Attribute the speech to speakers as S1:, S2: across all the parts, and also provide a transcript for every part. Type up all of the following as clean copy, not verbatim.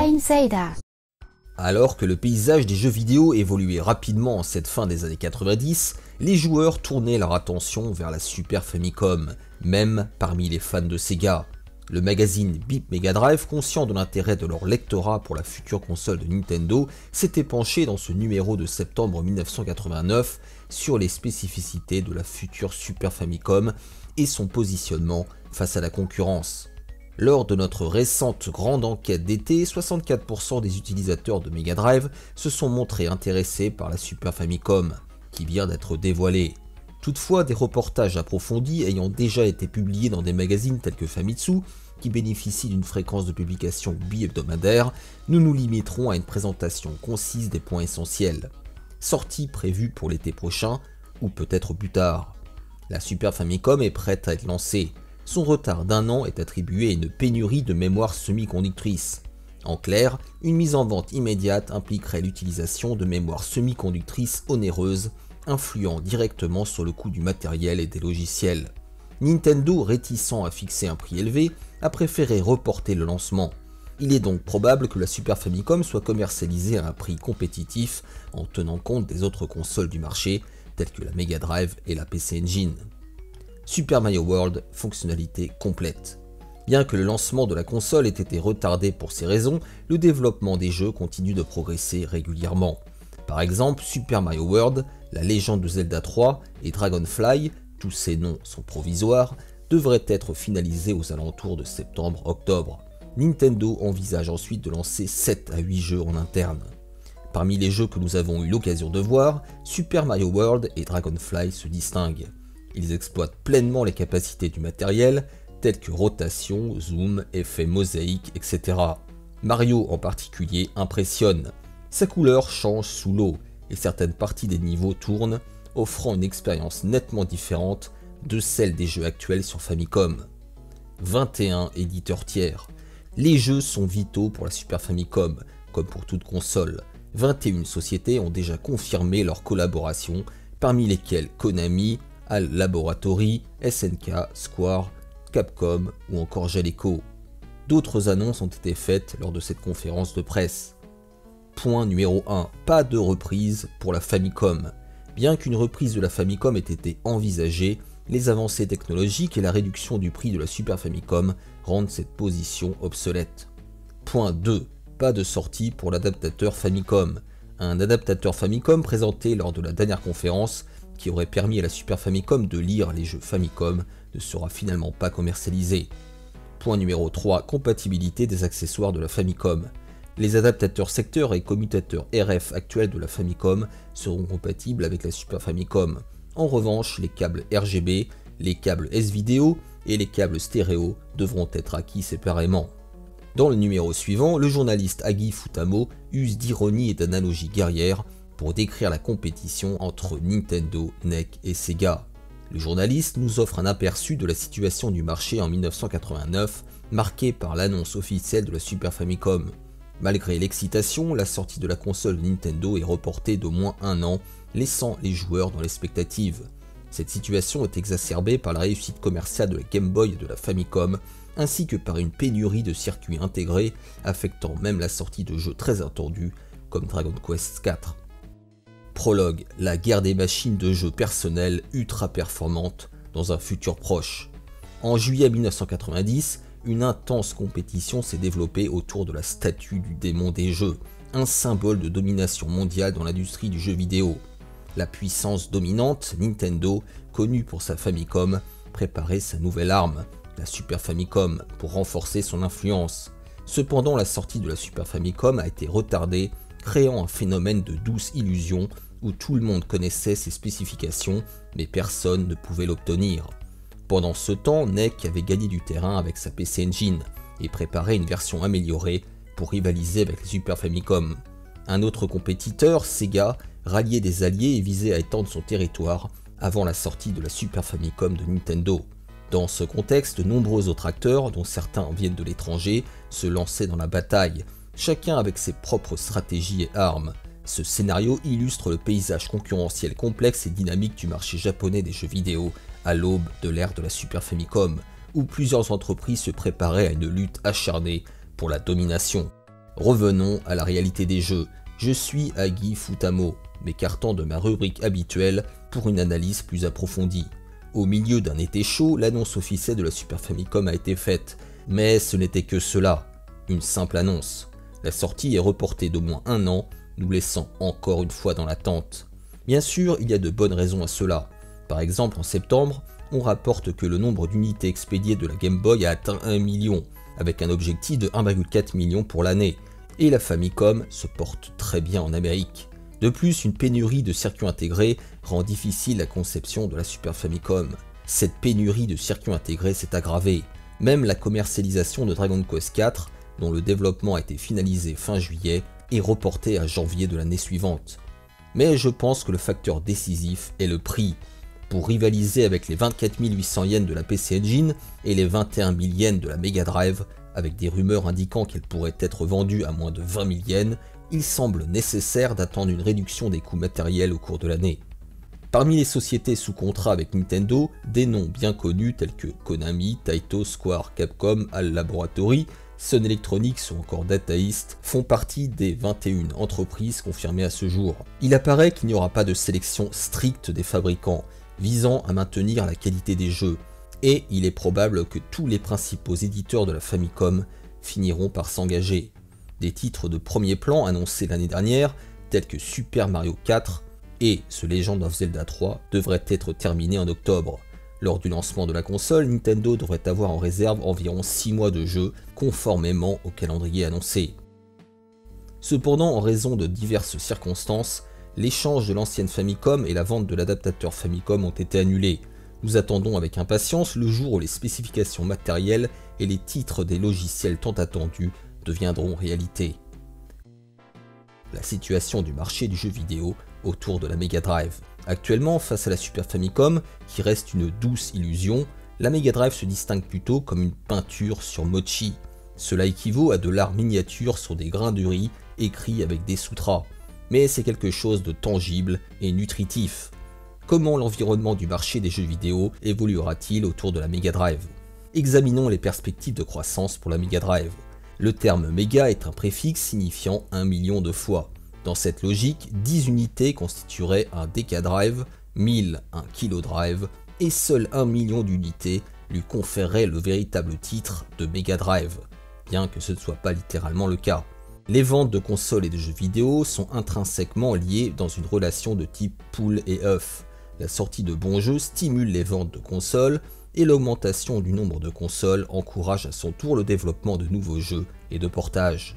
S1: Saint Seiya.
S2: Alors que le paysage des jeux vidéo évoluait rapidement en cette fin des années 90, les joueurs tournaient leur attention vers la Super Famicom, même parmi les fans de Sega. Le magazine Bip Mega Drive, conscient de l'intérêt de leur lectorat pour la future console de Nintendo, s'était penché dans ce numéro de septembre 1989 sur les spécificités de la future Super Famicom et son positionnement face à la concurrence. Lors de notre récente grande enquête d'été, 64% des utilisateurs de Mega Drive se sont montrés intéressés par la Super Famicom, qui vient d'être dévoilée. Toutefois, des reportages approfondis ayant déjà été publiés dans des magazines tels que Famitsu, qui bénéficient d'une fréquence de publication bi-hebdomadaire, nous nous limiterons à une présentation concise des points essentiels. Sortie prévue pour l'été prochain, ou peut-être plus tard. La Super Famicom est prête à être lancée. Son retard d'1 an est attribué à une pénurie de mémoire semi-conductrice. En clair, une mise en vente immédiate impliquerait l'utilisation de mémoire semi-conductrice onéreuse, influant directement sur le coût du matériel et des logiciels. Nintendo, réticent à fixer un prix élevé, a préféré reporter le lancement. Il est donc probable que la Super Famicom soit commercialisée à un prix compétitif en tenant compte des autres consoles du marché, telles que la Mega Drive et la PC Engine. Super Mario World, fonctionnalité complète. Bien que le lancement de la console ait été retardé pour ces raisons, le développement des jeux continue de progresser régulièrement. Par exemple, Super Mario World, La Légende de Zelda 3 et Dragonfly, tous ces noms sont provisoires, devraient être finalisés aux alentours de septembre-octobre. Nintendo envisage ensuite de lancer 7 à 8 jeux en interne. Parmi les jeux que nous avons eu l'occasion de voir, Super Mario World et Dragonfly se distinguent. Ils exploitent pleinement les capacités du matériel, telles que rotation, zoom, effet mosaïque, etc. Mario en particulier impressionne. Sa couleur change sous l'eau et certaines parties des niveaux tournent, offrant une expérience nettement différente de celle des jeux actuels sur Famicom. 21 éditeurs tiers. Les jeux sont vitaux pour la Super Famicom, comme pour toute console. 21 sociétés ont déjà confirmé leur collaboration, parmi lesquelles Konami, HAL Laboratory, SNK, Square, Capcom ou encore Jaleco. D'autres annonces ont été faites lors de cette conférence de presse. Point numéro 1. Pas de reprise pour la Famicom. Bien qu'une reprise de la Famicom ait été envisagée, les avancées technologiques et la réduction du prix de la Super Famicom rendent cette position obsolète. Point 2. Pas de sortie pour l'adaptateur Famicom. Un adaptateur Famicom présenté lors de la dernière conférence qui aurait permis à la Super Famicom de lire les jeux Famicom ne sera finalement pas commercialisé. Point numéro 3. Compatibilité des accessoires de la Famicom. Les adaptateurs secteurs et commutateurs RF actuels de la Famicom seront compatibles avec la Super Famicom. En revanche, les câbles RGB, les câbles S-Video et les câbles stéréo devront être acquis séparément. Dans le numéro suivant, le journaliste Agi Futamo use d'ironie et d'analogie guerrière pour décrire la compétition entre Nintendo, NEC et Sega. Le journaliste nous offre un aperçu de la situation du marché en 1989, marqué par l'annonce officielle de la Super Famicom. Malgré l'excitation, la sortie de la console de Nintendo est reportée d'au moins 1 an, laissant les joueurs dans l'expectative. Cette situation est exacerbée par la réussite commerciale de la Game Boy et de la Famicom, ainsi que par une pénurie de circuits intégrés, affectant même la sortie de jeux très attendus, comme Dragon Quest IV. Prologue, la guerre des machines de jeux personnelles ultra performantes dans un futur proche. En juillet 1990, une intense compétition s'est développée autour de la statue du démon des jeux, un symbole de domination mondiale dans l'industrie du jeu vidéo. La puissance dominante, Nintendo, connue pour sa Famicom, préparait sa nouvelle arme, la Super Famicom, pour renforcer son influence. Cependant, la sortie de la Super Famicom a été retardée, créant un phénomène de douce illusion où tout le monde connaissait ses spécifications, mais personne ne pouvait l'obtenir. Pendant ce temps, NEC avait gagné du terrain avec sa PC Engine et préparait une version améliorée pour rivaliser avec la Super Famicom. Un autre compétiteur, Sega, ralliait des alliés et visait à étendre son territoire avant la sortie de la Super Famicom de Nintendo. Dans ce contexte, de nombreux autres acteurs, dont certains viennent de l'étranger, se lançaient dans la bataille, chacun avec ses propres stratégies et armes. Ce scénario illustre le paysage concurrentiel complexe et dynamique du marché japonais des jeux vidéo à l'aube de l'ère de la Super Famicom, où plusieurs entreprises se préparaient à une lutte acharnée pour la domination. Revenons à la réalité des jeux. Je suis Agi Futamo, m'écartant de ma rubrique habituelle pour une analyse plus approfondie. Au milieu d'un été chaud, l'annonce officielle de la Super Famicom a été faite, mais ce n'était que cela, une simple annonce. La sortie est reportée d'au moins 1 an, nous laissant encore une fois dans l'attente. Bien sûr, il y a de bonnes raisons à cela. Par exemple, en septembre, on rapporte que le nombre d'unités expédiées de la Game Boy a atteint 1 million, avec un objectif de 1,4 million pour l'année, et la Famicom se porte très bien en Amérique. De plus, une pénurie de circuits intégrés rend difficile la conception de la Super Famicom. Cette pénurie de circuits intégrés s'est aggravée. Même la commercialisation de Dragon Quest IV, dont le développement a été finalisé fin juillet, est reportée à janvier de l'année suivante. Mais je pense que le facteur décisif est le prix. Pour rivaliser avec les 24 800 yens de la PC Engine et les 21 000 yens de la Mega Drive, avec des rumeurs indiquant qu'elle pourrait être vendue à moins de 20 000 yens, il semble nécessaire d'attendre une réduction des coûts matériels au cours de l'année. Parmi les sociétés sous contrat avec Nintendo, des noms bien connus tels que Konami, Taito, Square, Capcom, HAL Laboratory, Sun Electronics ou encore Data East font partie des 21 entreprises confirmées à ce jour. Il apparaît qu'il n'y aura pas de sélection stricte des fabricants, visant à maintenir la qualité des jeux, et il est probable que tous les principaux éditeurs de la Famicom finiront par s'engager. Des titres de premier plan annoncés l'année dernière, tels que Super Mario 4 et The Legend of Zelda 3, devraient être terminés en octobre. Lors du lancement de la console, Nintendo devrait avoir en réserve environ 6 mois de jeu, conformément au calendrier annoncé. Cependant, en raison de diverses circonstances, l'échange de l'ancienne Famicom et la vente de l'adaptateur Famicom ont été annulés. Nous attendons avec impatience le jour où les spécifications matérielles et les titres des logiciels tant attendus deviendront réalité. La situation du marché du jeu vidéo autour de la Mega Drive. Actuellement, face à la Super Famicom, qui reste une douce illusion, la Mega Drive se distingue plutôt comme une peinture sur mochi. Cela équivaut à de l'art miniature sur des grains de riz écrits avec des sutras. Mais c'est quelque chose de tangible et nutritif. Comment l'environnement du marché des jeux vidéo évoluera-t-il autour de la Mega Drive? Examinons les perspectives de croissance pour la Mega Drive. Le terme méga est un préfixe signifiant 1 million de fois. Dans cette logique, 10 unités constitueraient un Deca Drive, 1000 un Kilo Drive, et seul 1 million d'unités lui conférerait le véritable titre de Mega Drive, bien que ce ne soit pas littéralement le cas. Les ventes de consoles et de jeux vidéo sont intrinsèquement liées dans une relation de type poule et œuf. La sortie de bons jeux stimule les ventes de consoles, et l'augmentation du nombre de consoles encourage à son tour le développement de nouveaux jeux et de portages.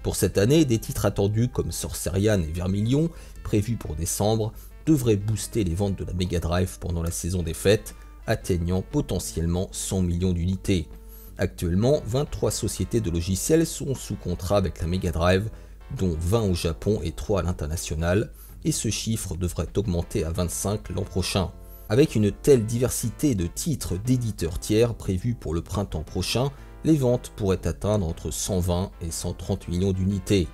S2: Pour cette année, des titres attendus comme Sorcerian et Vermilion, prévus pour décembre, devraient booster les ventes de la Mega Drive pendant la saison des fêtes, atteignant potentiellement 100 millions d'unités. Actuellement, 23 sociétés de logiciels sont sous contrat avec la Mega Drive, dont 20 au Japon et 3 à l'international, et ce chiffre devrait augmenter à 25 l'an prochain. Avec une telle diversité de titres d'éditeurs tiers prévus pour le printemps prochain, les ventes pourraient atteindre entre 120 et 130 millions d'unités.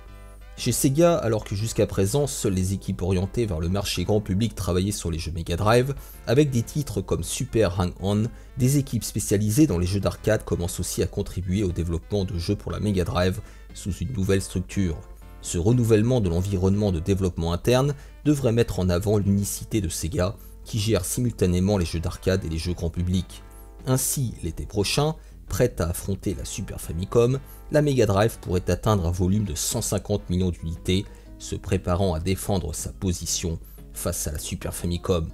S2: Chez Sega, alors que jusqu'à présent, seules les équipes orientées vers le marché grand public travaillaient sur les jeux Mega Drive, avec des titres comme Super Hang-On, des équipes spécialisées dans les jeux d'arcade commencent aussi à contribuer au développement de jeux pour la Mega Drive sous une nouvelle structure. Ce renouvellement de l'environnement de développement interne devrait mettre en avant l'unicité de Sega, qui gère simultanément les jeux d'arcade et les jeux grand public. Ainsi, l'été prochain, prête à affronter la Super Famicom, la Mega Drive pourrait atteindre un volume de 150 millions d'unités, se préparant à défendre sa position face à la Super Famicom.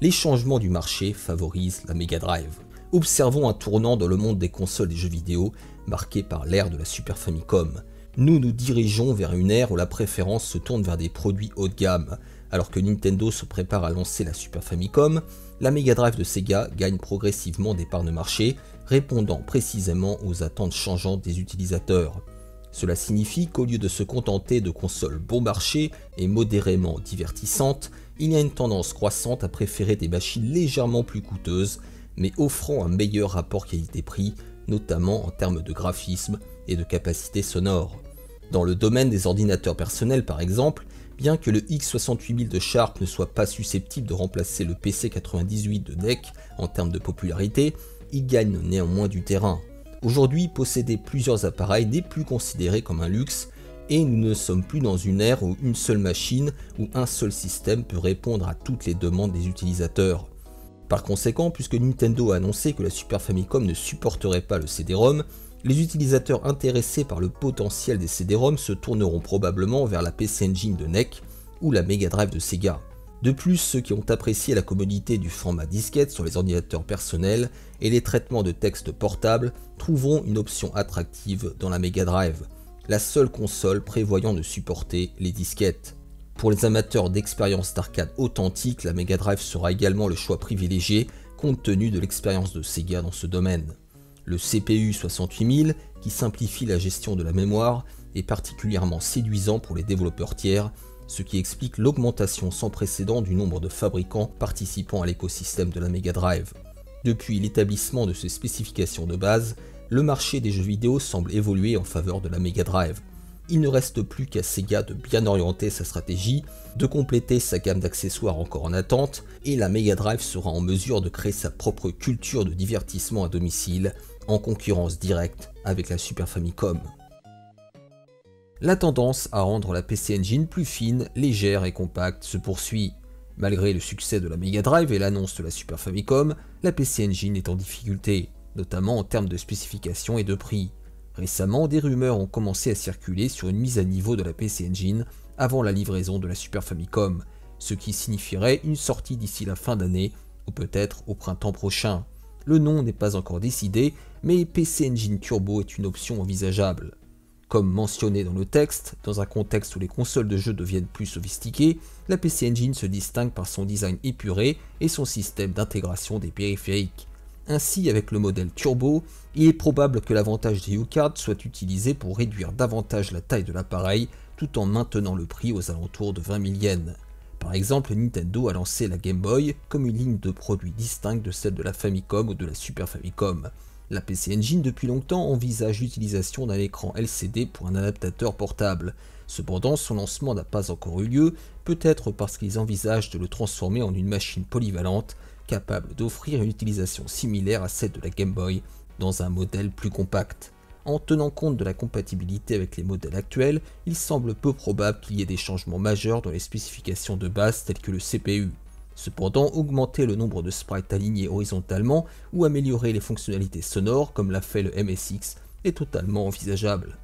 S2: Les changements du marché favorisent la Mega Drive. Observons un tournant dans le monde des consoles et jeux vidéo, marqué par l'ère de la Super Famicom. Nous nous dirigeons vers une ère où la préférence se tourne vers des produits haut de gamme. Alors que Nintendo se prépare à lancer la Super Famicom, la Mega Drive de Sega gagne progressivement des parts de marché, répondant précisément aux attentes changeantes des utilisateurs. Cela signifie qu'au lieu de se contenter de consoles bon marché et modérément divertissantes, il y a une tendance croissante à préférer des machines légèrement plus coûteuses, mais offrant un meilleur rapport qualité-prix, notamment en termes de graphisme et de capacité sonore. Dans le domaine des ordinateurs personnels par exemple, bien que le X68000 de Sharp ne soit pas susceptible de remplacer le PC98 de NEC en termes de popularité, il gagne néanmoins du terrain. Aujourd'hui, posséder plusieurs appareils n'est plus considéré comme un luxe et nous ne sommes plus dans une ère où une seule machine ou un seul système peut répondre à toutes les demandes des utilisateurs. Par conséquent, puisque Nintendo a annoncé que la Super Famicom ne supporterait pas le CD-ROM, les utilisateurs intéressés par le potentiel des CD-ROM se tourneront probablement vers la PC Engine de NEC ou la Mega Drive de Sega. De plus, ceux qui ont apprécié la commodité du format disquette sur les ordinateurs personnels et les traitements de texte portables trouveront une option attractive dans la Mega Drive, la seule console prévoyant de supporter les disquettes. Pour les amateurs d'expériences d'arcade authentiques, la Mega Drive sera également le choix privilégié compte tenu de l'expérience de Sega dans ce domaine. Le CPU 68000, qui simplifie la gestion de la mémoire, est particulièrement séduisant pour les développeurs tiers, ce qui explique l'augmentation sans précédent du nombre de fabricants participant à l'écosystème de la Mega Drive. Depuis l'établissement de ces spécifications de base, le marché des jeux vidéo semble évoluer en faveur de la Mega Drive. Il ne reste plus qu'à Sega de bien orienter sa stratégie, de compléter sa gamme d'accessoires encore en attente, et la Mega Drive sera en mesure de créer sa propre culture de divertissement à domicile, en concurrence directe avec la Super Famicom. La tendance à rendre la PC Engine plus fine, légère et compacte se poursuit. Malgré le succès de la Mega Drive et l'annonce de la Super Famicom, la PC Engine est en difficulté, notamment en termes de spécifications et de prix. Récemment, des rumeurs ont commencé à circuler sur une mise à niveau de la PC Engine avant la livraison de la Super Famicom, ce qui signifierait une sortie d'ici la fin d'année ou peut-être au printemps prochain. Le nom n'est pas encore décidé, mais PC Engine Turbo est une option envisageable. Comme mentionné dans le texte, dans un contexte où les consoles de jeux deviennent plus sophistiquées, la PC Engine se distingue par son design épuré et son système d'intégration des périphériques. Ainsi, avec le modèle Turbo, il est probable que l'avantage des U-Cards soit utilisé pour réduire davantage la taille de l'appareil tout en maintenant le prix aux alentours de 20 000 yens. Par exemple, Nintendo a lancé la Game Boy comme une ligne de produits distincte de celle de la Famicom ou de la Super Famicom. La PC Engine depuis longtemps envisage l'utilisation d'un écran LCD pour un adaptateur portable. Cependant, son lancement n'a pas encore eu lieu, peut-être parce qu'ils envisagent de le transformer en une machine polyvalente capable d'offrir une utilisation similaire à celle de la Game Boy dans un modèle plus compact. En tenant compte de la compatibilité avec les modèles actuels, il semble peu probable qu'il y ait des changements majeurs dans les spécifications de base telles que le CPU. Cependant, augmenter le nombre de sprites alignés horizontalement ou améliorer les fonctionnalités sonores comme l'a fait le MSX est totalement envisageable.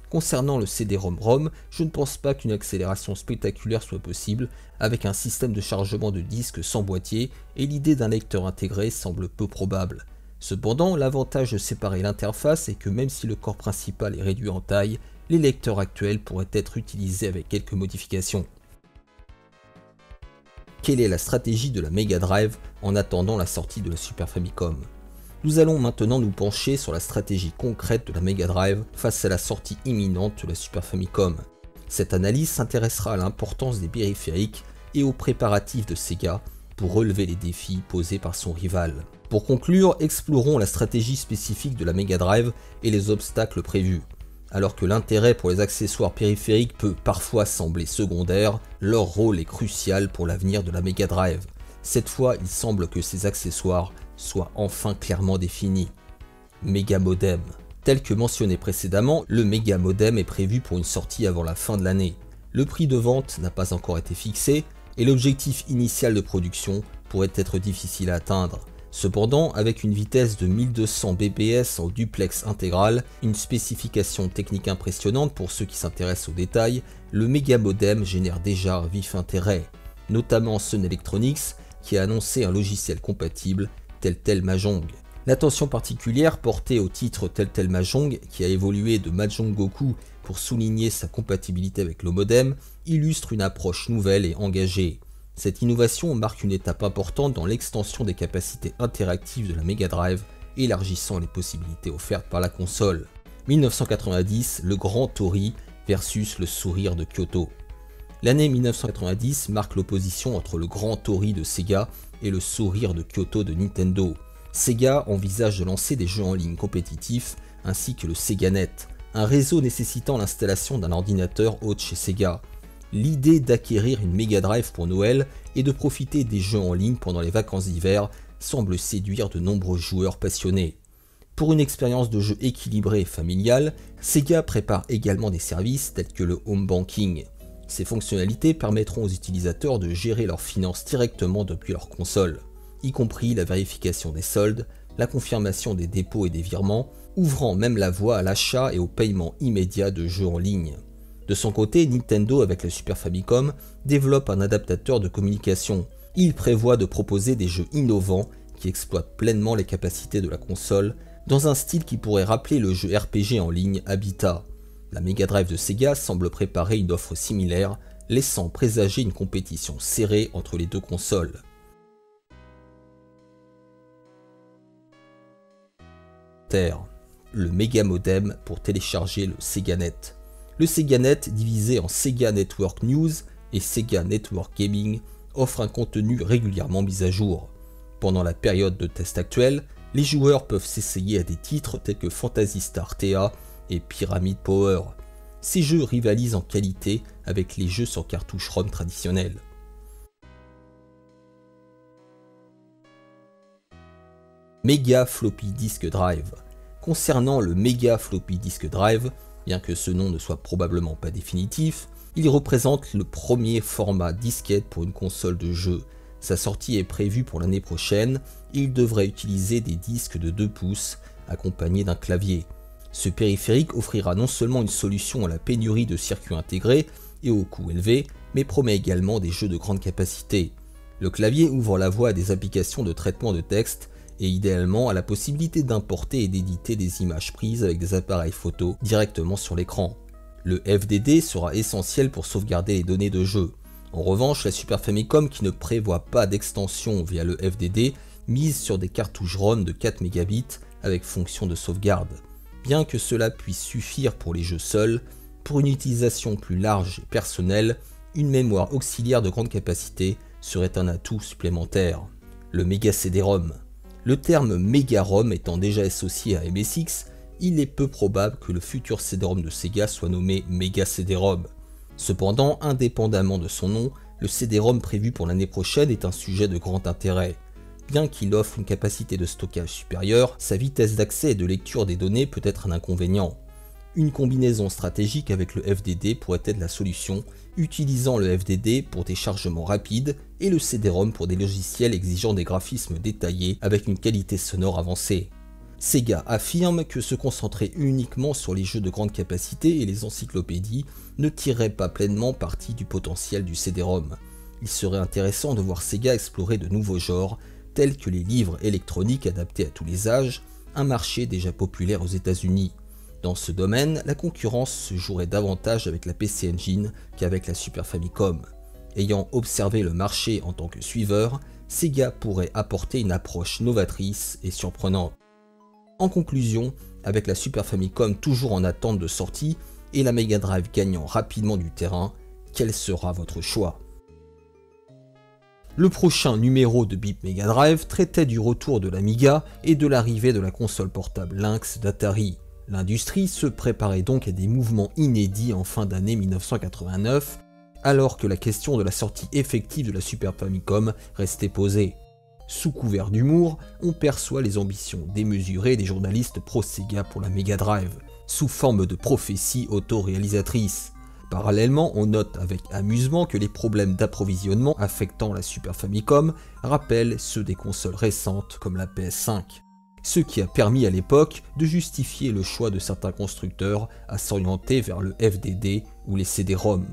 S2: Concernant le CD-ROM-ROM, je ne pense pas qu'une accélération spectaculaire soit possible avec un système de chargement de disques sans boîtier et l'idée d'un lecteur intégré semble peu probable. Cependant, l'avantage de séparer l'interface est que même si le corps principal est réduit en taille, les lecteurs actuels pourraient être utilisés avec quelques modifications. Quelle est la stratégie de la Mega Drive en attendant la sortie de la Super Famicom? Nous allons maintenant nous pencher sur la stratégie concrète de la Mega Drive face à la sortie imminente de la Super Famicom. Cette analyse s'intéressera à l'importance des périphériques et aux préparatifs de Sega pour relever les défis posés par son rival. Pour conclure, explorons la stratégie spécifique de la Mega Drive et les obstacles prévus. Alors que l'intérêt pour les accessoires périphériques peut parfois sembler secondaire, leur rôle est crucial pour l'avenir de la Mega Drive. Cette fois, il semble que ces accessoires soient enfin clairement définis. Mega Modem. Tel que mentionné précédemment, le Mega Modem est prévu pour une sortie avant la fin de l'année. Le prix de vente n'a pas encore été fixé et l'objectif initial de production pourrait être difficile à atteindre. Cependant, avec une vitesse de 1200 bps en duplex intégral, une spécification technique impressionnante pour ceux qui s'intéressent aux détails, le Mega Modem génère déjà un vif intérêt, notamment Sun Electronics qui a annoncé un logiciel compatible tel Mahjong. L'attention particulière portée au titre tel Mahjong qui a évolué de Mahjong Goku pour souligner sa compatibilité avec le modem illustre une approche nouvelle et engagée. Cette innovation marque une étape importante dans l'extension des capacités interactives de la Mega Drive, élargissant les possibilités offertes par la console. 1990, le Grand Tori versus le Sourire de Kyoto. L'année 1990 marque l'opposition entre le Grand Tori de Sega et le Sourire de Kyoto de Nintendo. Sega envisage de lancer des jeux en ligne compétitifs ainsi que le SegaNet, un réseau nécessitant l'installation d'un ordinateur hôte chez Sega. L'idée d'acquérir une Mega Drive pour Noël et de profiter des jeux en ligne pendant les vacances d'hiver semble séduire de nombreux joueurs passionnés. Pour une expérience de jeu équilibrée et familiale, Sega prépare également des services tels que le home banking. Ces fonctionnalités permettront aux utilisateurs de gérer leurs finances directement depuis leur console, y compris la vérification des soldes, la confirmation des dépôts et des virements, ouvrant même la voie à l'achat et au paiement immédiat de jeux en ligne. De son côté, Nintendo avec la Super Famicom développe un adaptateur de communication. Il prévoit de proposer des jeux innovants qui exploitent pleinement les capacités de la console dans un style qui pourrait rappeler le jeu RPG en ligne Habitat. La Mega Drive de Sega semble préparer une offre similaire, laissant présager une compétition serrée entre les deux consoles. Le Mega Modem pour télécharger le SegaNet. Le SegaNet, divisé en Sega Network News et Sega Network Gaming, offre un contenu régulièrement mis à jour. Pendant la période de test actuelle, les joueurs peuvent s'essayer à des titres tels que Phantasy Star TA et Pyramid Power. Ces jeux rivalisent en qualité avec les jeux sur cartouche ROM traditionnels. Mega Floppy Disk Drive. Concernant le Mega Floppy Disk Drive, bien que ce nom ne soit probablement pas définitif, il représente le premier format disquette pour une console de jeu. Sa sortie est prévue pour l'année prochaine et il devrait utiliser des disques de 2 pouces accompagnés d'un clavier. Ce périphérique offrira non seulement une solution à la pénurie de circuits intégrés et au coût élevé, mais promet également des jeux de grande capacité. Le clavier ouvre la voie à des applications de traitement de texte et idéalement à la possibilité d'importer et d'éditer des images prises avec des appareils photo directement sur l'écran. Le FDD sera essentiel pour sauvegarder les données de jeu. En revanche, la Super Famicom, qui ne prévoit pas d'extension via le FDD, mise sur des cartouches ROM de 4 Mbps avec fonction de sauvegarde. Bien que cela puisse suffire pour les jeux seuls, pour une utilisation plus large et personnelle, une mémoire auxiliaire de grande capacité serait un atout supplémentaire. Le Mega CD-ROM. Le terme Mega ROM étant déjà associé à MSX, il est peu probable que le futur CD-ROM de Sega soit nommé Mega CD-ROM. Cependant, indépendamment de son nom, le CD-ROM prévu pour l'année prochaine est un sujet de grand intérêt. Bien qu'il offre une capacité de stockage supérieure, sa vitesse d'accès et de lecture des données peut être un inconvénient. Une combinaison stratégique avec le FDD pourrait être la solution, utilisant le FDD pour des chargements rapides et le CD-ROM pour des logiciels exigeant des graphismes détaillés avec une qualité sonore avancée. Sega affirme que se concentrer uniquement sur les jeux de grande capacité et les encyclopédies ne tirerait pas pleinement parti du potentiel du CD-ROM. Il serait intéressant de voir Sega explorer de nouveaux genres, tels que les livres électroniques adaptés à tous les âges, un marché déjà populaire aux États-Unis. Dans ce domaine, la concurrence se jouerait davantage avec la PC Engine qu'avec la Super Famicom. Ayant observé le marché en tant que suiveur, Sega pourrait apporter une approche novatrice et surprenante. En conclusion, avec la Super Famicom toujours en attente de sortie et la Mega Drive gagnant rapidement du terrain, quel sera votre choix ? Le prochain numéro de Bip Mega Drive traitait du retour de l'Amiga et de l'arrivée de la console portable Lynx d'Atari. L'industrie se préparait donc à des mouvements inédits en fin d'année 1989, alors que la question de la sortie effective de la Super Famicom restait posée. Sous couvert d'humour, on perçoit les ambitions démesurées des journalistes pro-Sega pour la Mega Drive, sous forme de prophéties auto-réalisatrices. Parallèlement, on note avec amusement que les problèmes d'approvisionnement affectant la Super Famicom rappellent ceux des consoles récentes comme la PS5. Ce qui a permis à l'époque de justifier le choix de certains constructeurs à s'orienter vers le FDD ou les CD-ROM.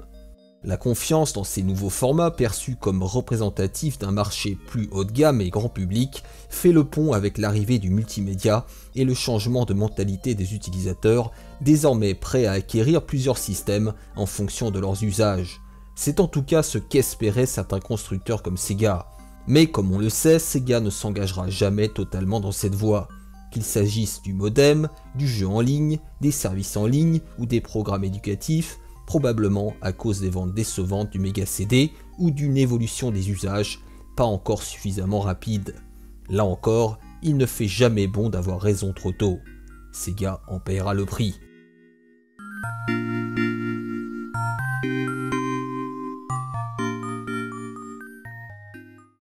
S2: La confiance dans ces nouveaux formats perçus comme représentatifs d'un marché plus haut de gamme et grand public fait le pont avec l'arrivée du multimédia et le changement de mentalité des utilisateurs, désormais prêts à acquérir plusieurs systèmes en fonction de leurs usages. C'est en tout cas ce qu'espéraient certains constructeurs comme Sega. Mais comme on le sait, Sega ne s'engagera jamais totalement dans cette voie. Qu'il s'agisse du modem, du jeu en ligne, des services en ligne ou des programmes éducatifs, probablement à cause des ventes décevantes du Mega CD ou d'une évolution des usages pas encore suffisamment rapide. Là encore, il ne fait jamais bon d'avoir raison trop tôt. Sega en paiera le prix.